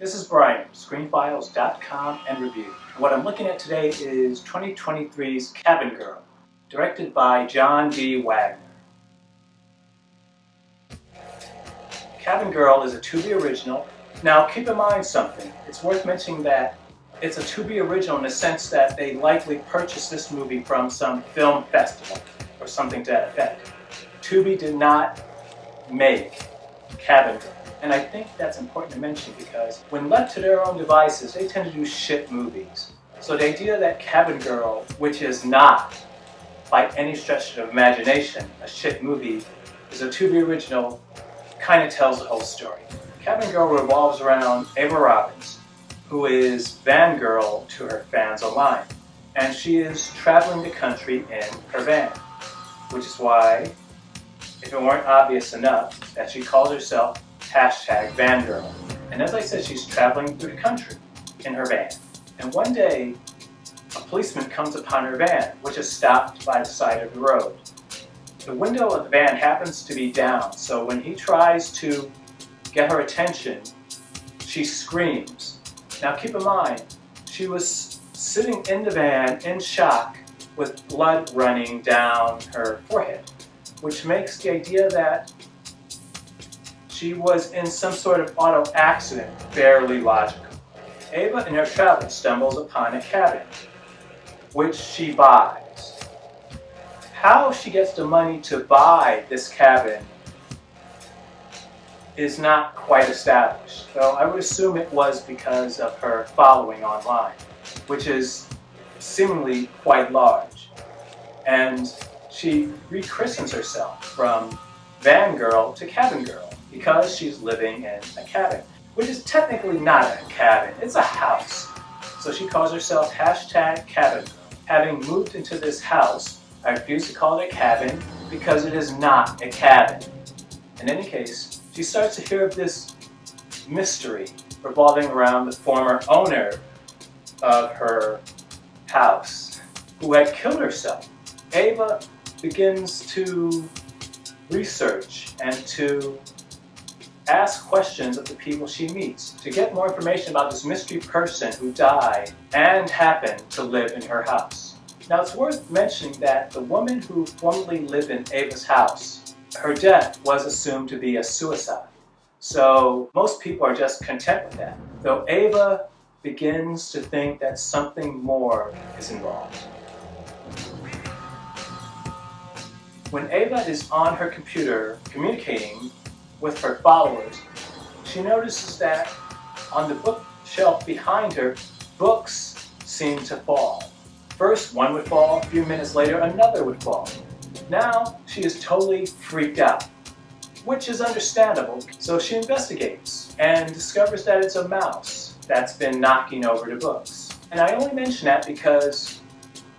This is Brian, screenfiles.com and review. What I'm looking at today is 2023's Cabin Girl, directed by John D. Wagner. Cabin Girl is a Tubi original. Now keep in mind something, it's worth mentioning that it's a Tubi original in the sense that they likely purchased this movie from some film festival or something to that effect. Tubi did not make Cabin Girl. And I think that's important to mention because when left to their own devices, they tend to do shit movies. So the idea that Cabin Girl, which is not, by any stretch of imagination, a shit movie, is a Tubi original, kind of tells the whole story. Cabin Girl revolves around Ava Robbins, who is van girl to her fans online. And she is traveling the country in her van, which is why, if it weren't obvious enough, that she calls herself #vangirl. And as I said, she's traveling through the country in her van. And one day, a policeman comes upon her van, which is stopped by the side of the road. The window of the van happens to be down, so when he tries to get her attention, she screams. Now keep in mind, she was sitting in the van in shock with blood running down her forehead, which makes the idea that she was in some sort of auto accident barely logical. Ava in her travels stumbles upon a cabin, which she buys. How she gets the money to buy this cabin is not quite established, though I would assume it was because of her following online, which is seemingly quite large. And she rechristens herself from van girl to cabin girl because she's living in a cabin, which is technically not a cabin, it's a house. So she calls herself #cabin girl. Having moved into this house, I refuse to call it a cabin because it is not a cabin. In any case, she starts to hear of this mystery revolving around the former owner of her house, who had killed herself. Ava begins to research and to ask questions of the people she meets to get more information about this mystery person who died and happened to live in her house. Now it's worth mentioning that the woman who formerly lived in Ava's house, her death was assumed to be a suicide. So most people are just content with that, though Ava begins to think that something more is involved. When Ava is on her computer communicating with her followers, she notices that on the bookshelf behind her, books seem to fall. First one would fall, a few minutes later another would fall. Now she is totally freaked out, which is understandable. So she investigates and discovers that it's a mouse that's been knocking over the books. And I only mention that because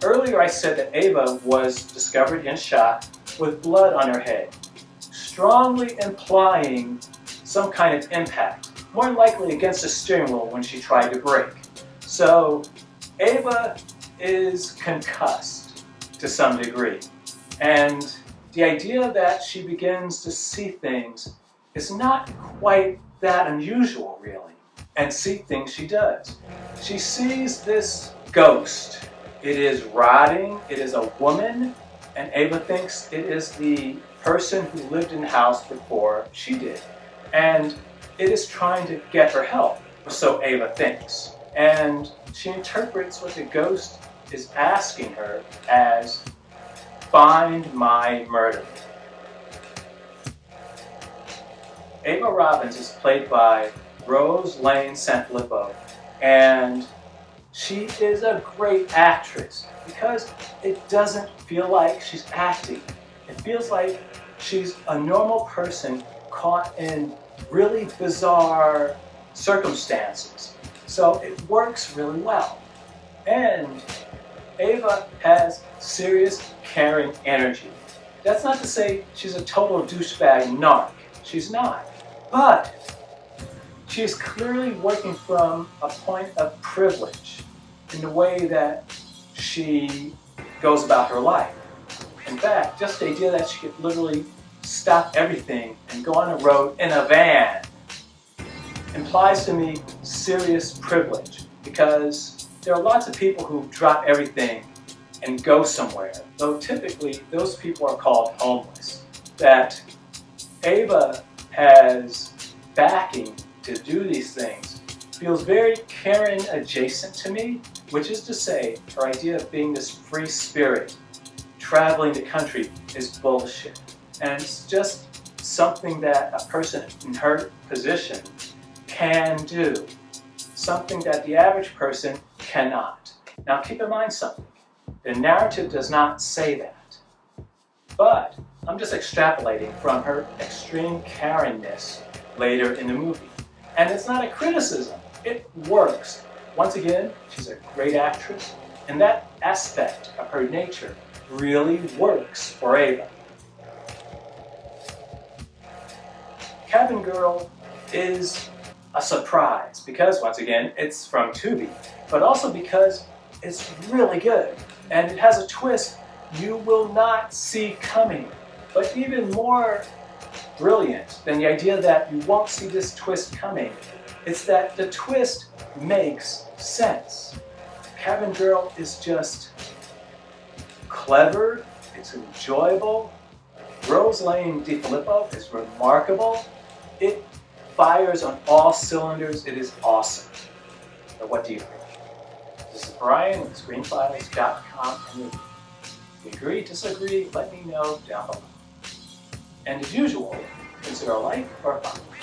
earlier I said that Ava was discovered in shock with blood on her head, strongly implying some kind of impact, more likely against the steering wheel when she tried to brake. So Ava is concussed to some degree, and the idea that she begins to see things is not quite that unusual really, and see things she does. She sees this ghost. It is rotting, it is a woman, and Ava thinks it is the person who lived in the house before she did. And it is trying to get her help, so Ava thinks. And she interprets what the ghost is asking her as, "Find my murderer." Ava Robbins is played by Lane Sanflippo, and she is a great actress because it doesn't feel like she's acting. It feels like she's a normal person caught in really bizarre circumstances. So it works really well. And Ava has serious, caring energy. That's not to say she's a total douchebag narc. She's not. But she is clearly working from a point of privilege in the way that she goes about her life. In fact, just the idea that she could literally stop everything and go on the road in a van implies to me serious privilege, because there are lots of people who drop everything and go somewhere, though typically those people are called homeless. That Ava has backing to do these things feels very Karen adjacent to me, which is to say, her idea of being this free spirit, traveling the country, is bullshit. And it's just something that a person in her position can do, something that the average person cannot. Now keep in mind something, the narrative does not say that, but I'm just extrapolating from her extreme Karen-ness later in the movie. And it's not a criticism, it works. Once again, she's a great actress, and that aspect of her nature really works for Ava. Cabin Girl is a surprise because, once again, it's from Tubi, but also because it's really good, and it has a twist you will not see coming. But even more brilliant than the idea that you won't see this twist coming, it's that the twist makes sense. Cabin Girl is just clever, it's enjoyable. Lane Sanflippo is remarkable. It fires on all cylinders. It is awesome. But what do you think? This is Brian with ScreenFiles.com. If you agree, disagree, let me know down below. And as usual, consider a like or a follow.